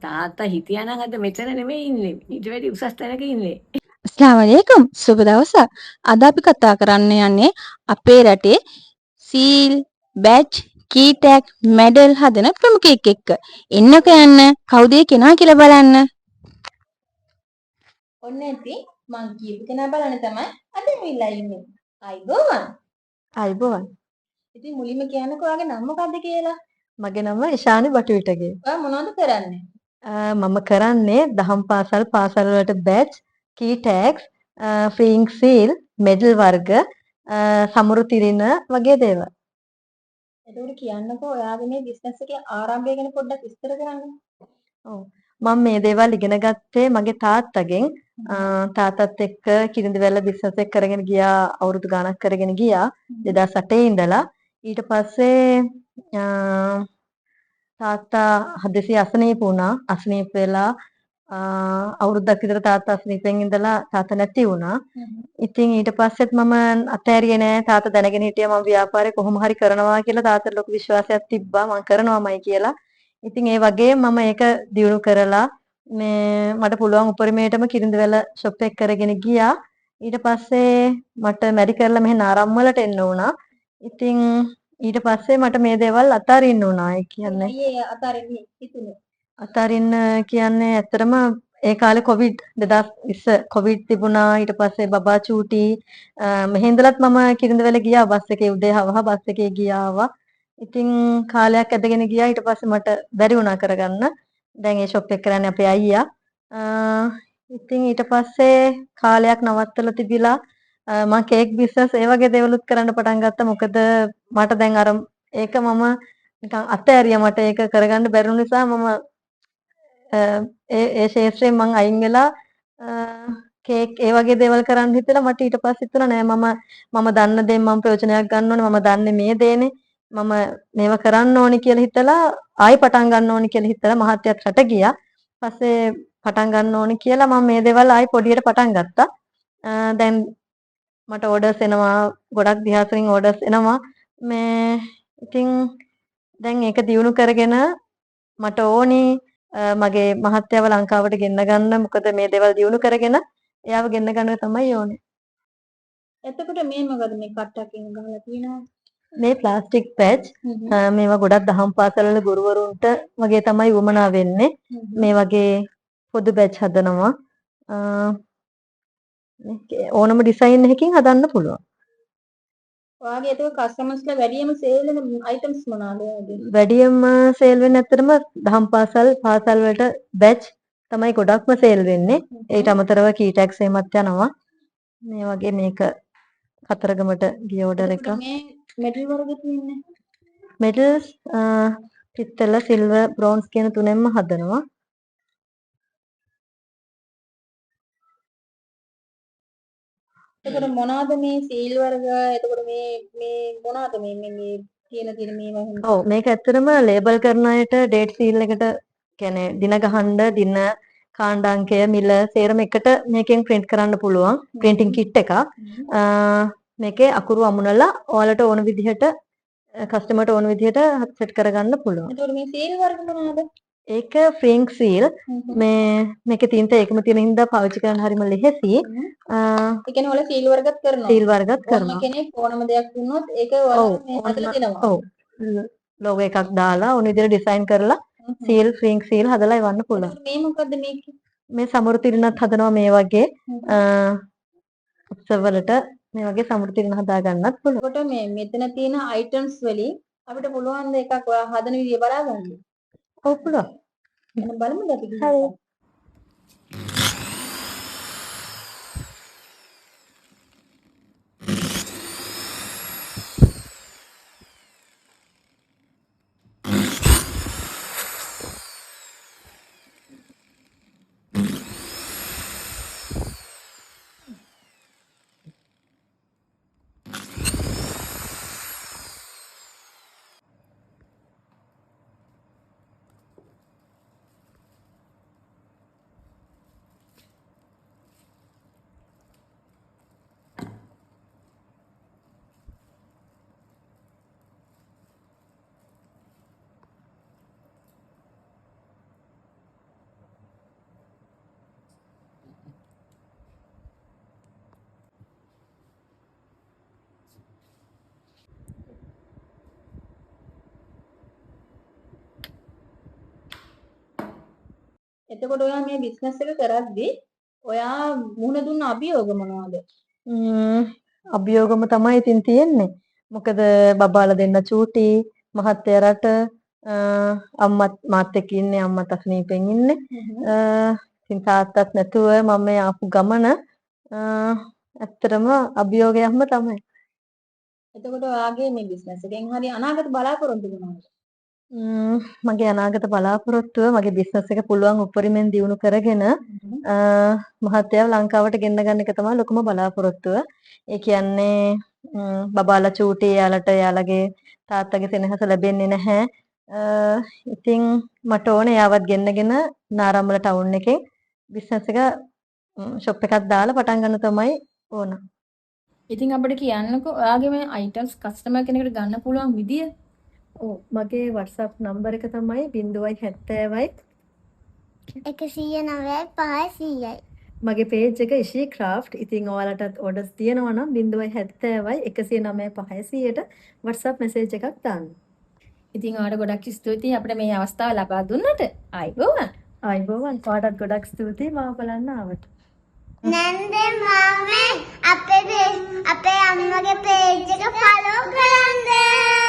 තාත්තා හිටියානම් අද මෙතන නෙමෙයි ඉන්නේ. ඊට වැඩි උසස් තැනක ඉන්නේ. අස්ලාම අලයිකුම් සුබ දවසක්. අද අපි කතා කරන්න යන්නේ අපේ රටේ සීල්, බැච්, කී ටැග්, මෙඩල් හදන ප්‍රමුඛයෙක් එක්ක. එන්නක යන්න කවුද ඒ කෙනා කියලා බලන්න. ඔන්න ඉතින් මං කියපු කෙනා බලන්න තමයි අද මෙල්ලා ඉන්නේ. අයිබෝවන්. අයිබෝවන්. ඉතින් මුලින්ම කියන්නකෝ ඔයාගේ නම මොකද්ද කියලා? මගේ නම ඉෂානි බටුවිටගේ. ඔයා මොනවද කරන්නේ? මම කරන්නේ දහම් පාසල් වලට බැච්, කී ටැග්ස්, ෆ්‍රීයින් සීල්, මෙඩල් වර්ග, සමුරු තිරින වගේ දේවල්. එතකොට කියන්නකෝ ඔයාගේ මේ බිස්නස් එකේ ආරම්භය ගැන පොඩ්ඩක් විස්තර කරන්න. ඔව්. මම මේ දේවල් ඉගෙන ගත්තේ මගේ තාත්තගෙන්. තාත්තත් එක්ක කිරිඳිවැල්ල බිස්නස් එක කරගෙන ගියා අවුරුදු ගාණක් කරගෙන ගියා 2008 ඉඳලා. ඊට පස්සේ තාත්තා හදිසියෙ අසනීප වුණා. අසනීප වෙලා අවුරුද්දක් විතර තාත්තා අසනීපෙන් ඉඳලා තාත්තා නැති වුණා. ඉතින් ඊට පස්සෙත් මම අතෑරියේ නෑ. තාත්තා දැනගෙන හිටියා මම ව්‍යාපාරේ කොහොම හරි කරනවා කියලා. තාත්තට ලොකු විශ්වාසයක් තිබ්බා මම කරනවාමයි කියලා. ඉතින් ඒ වගේ මම ඒක දියුණු කරලා මේ මට පුළුවන් උපරිමයටම කිරිඳිවැල ෂොප් එක කරගෙන ගියා. ඊට පස්සේ මට මැරි කරලා මෙහෙ නාරම්මලට එන්න වුණා. ඉතින් ඊට පස්සේ මට මේ දේවල් අතාරින්න වුණා. ඒ කියන්නේ අතාරින්න කියන්නේ ඇත්තටම ඒ කාලේ කොවිඩ් 2020 කොවිඩ් තිබුණා. ඊට පස්සේ බබා චූටි මෙහෙ ඉඳලත් මම කිරිඳිවැල ගියා බස් එකේ උදේ හවහ බස් එකේ ගියා ආවා. ඉතින් කාලයක් ඇදගෙන ගියා. ඊට පස්සේ මට බැරි වුණා කරගන්න. දැන් ඒ ෂොප් එක කරන්නේ අපේ අයියා. ඉතින් ඊට පස්සේ කාලයක් නවත්තලා තිබිලා මම කේක් බිස්නස් ඒ වගේ දේවලුත් කරන්න පටන් ගත්තා. මොකද මට දැන් අර ඒක මම නිකන් අතෑරියා. මට ඒක කරගන්න බැරි නිසා මම ඒ ශේෂ්ත්‍රයෙන් මං අයින් වෙලා කේක් ඒ වගේ දේවල් කරන්න හිතලා මට ඊට පස්සේ හිතුණා නෑ මම දන්න දේ මම ප්‍රයෝජනයක් ගන්න ඕනේ. මම දන්නේ මේ දේනේ. මම මේව කරන්න ඕනි කියලා හිතලා ආයි පටන් ගන්න ඕනි කියලා හිතලා මහත්යත් රට ගියා. පස්සේ පටන් ගන්න ඕනි කියලා මම මේ දේවල් ආයි පොඩියට පටන් ගත්තා. දැන් මට ඕඩර්ස් එනවා ගොඩක් දිහා වලින් ඕඩර්ස් එනවා. මේ ඉතින් දැන් ඒක දියුණු කරගෙන මට ඕනි මගේ මහත්තයාව ලංකාවට ගෙන්න ගන්න. මොකද මේ දේවල් දියුණු කරගෙන එයාව ගෙන්න ගන්න තමයි ඕනේ. එතකොට මේ මොකද මේ කට්ටකින් ගහලා තියෙනවා? මේ ප්ලාස්ටික් පැච් මේවා ගොඩක් දහම් පාසල් වල ගුරුවරුන්ට වගේ තමයි උවමනා වෙන්නේ. මේ වගේ පොදු බැච් හදනවා. ඕනම ඩිසයින් එකකින් හදන්න පුළුවන්. ඔයාගේ ඒක කස්ටමර්ස්ලා වැඩියෙන්ම සේල් වෙන අයිටම්ස් මොනවාද? වැඩියෙන්ම සේල් වෙන්නේ ඇත්තටම දහම් පාසල් වලට බැච් තමයි ගොඩක්ම සේල් වෙන්නේ. ඊට අමතරව කී ටැග්ස් එහෙමත් යනවා. මේ වගේ මේක කතරගමට ගිය ඕඩර් එක. මේ මෙඩල් වර්ග තියෙන්නේ. මෙඩල්ස් පිත්තල, සිල්වර්, බ්‍රෝන්ස් කියන තුනෙන්ම හදනවා. එතකොට මොනවද මේ සීල් වර්ග? එතකොට මේ මොනවද මේ තියෙන මේවා? ඔව් මේක ඇත්තටම ලේබල් කරන අයට ඩේට් සීල් එකට කියන්නේ දින ගහන්න දින කාණ්ඩාංකය මිල සේරම එකට මේකෙන් print කරන්න පුළුවන් printing kit එකක්. මේකේ අකුරු අමුණලා ඔයාලට ඕන විදිහට කස්ටමර්ට ඕන විදිහට සෙට් කරගන්න පුළුවන්. එතකොට මේ සීල් වර්ග මොනවද? ඒක ෆ්‍රින්ක් සීල් මේකේ තින්ත ඒකම තියෙන හින්දා පාවිච්චි කරන්න හරිම ලෙහෙසි. ඒ කියන්නේ ඔයාලා සීල් වර්ගත් කරනවා. සීල් වර්ගත් කරනවා. ඕනම කෙනෙක් ඕනම දෙයක් දුන්නොත් ඒක ඔයාලා මේ හදලා දෙනවා. ඔව්. ලෝගෝ එකක් දාලා ඕන විදිහට ඩිසයින් කරලා සීල් ෆ්‍රින්ක් සීල් හදලා එවන්න පුළුවන්. මේ මොකද්ද මේකේ? මේ සමරු තිරිනත් හදනවා මේ වගේ උත්සව වලට මේ වගේ සමරු තිරින හදා ගන්නත් පුළුවන්. එතකොට මේ මෙතන තියෙන අයිටම්ස් වලින් අපිට පුළුවන් ද එකක් ඔයා හදන විදිය බලා ගන්න? ඔව් පුළුවන්. එහෙනම් බලමුද අපි? හරි. එතකොට ඔයා මේ බිස්නස් එක කරද්දී ඔයා මුහුණ දුන්න අභියෝග මොනවද? අභියෝගම තමයි ඉතින් තියෙන්නේ. මොකද බබාලා දෙන්න චූටි මහත්තයා රට අම්මත් මාත් එක්ක ඉන්නේ අම්මත් අසනීපෙන් ඉන්නේ. ඉතින් තාත්තත් නැතුව මම මේ ආපු ගමන ඇත්තටම අභියෝගයක්ම තමයි. එතකොට ඔයාගේ මේ බිස්නස් එකෙන් හරි අනාගත බලාපොරොත්තු මොනවද? මගේ අනාගත බලාපොරොත්තුව මගේ බිස්නස් එක පුළුවන් උපරිමෙන් දියුණු කරගෙන මහත්තයාව ලංකාවට ගෙන්න ගන්න එක තමයි ලොකුම බලාපොරොත්තුව. ඒ කියන්නේ බබාලා චූටි යාලට යාලගේ තාත්තගේ සෙනෙහස ලැබෙන්නේ නැහැ. ඉතින් මට ඕනේ යාවත් ගෙන්නගෙන නාරම්මල ටවුන් එකේ බිස්නස් එක ෂොප් එකක් දාලා පටන් ගන්න තමයි ඕන. ඉතින් අපිට කියන්නකෝ ඔයාගේ මේ අයිටම්ස් කස්ටමර් කෙනෙකුට ගන්න පුළුවන් විදිය. මගේ WhatsApp නම්බර එක තමයි 070යි 109යි 500යි. මගේ පේජ් එක ඉෂී ක්‍රාෆ්ට්. ඉතින් ඔයාලටත් ඕඩර්ස් තියෙනවා නම් 070යි 109යි 500ට WhatsApp මැසේජ් එකක් දාන්න. ඉතින් ඔයාලට ගොඩක් ස්තුතියි අපිට මේ අවස්ථාව ලබා දුන්නට. ආයිබෝවන්. ආයිබෝවන්. ඔයාලටත් ගොඩක් ස්තුතියි මාව බලන්න ආවට. නැන්දේ මාමේ අපේ අම්මගේ පේජ් එක ෆලෝ කරන්න.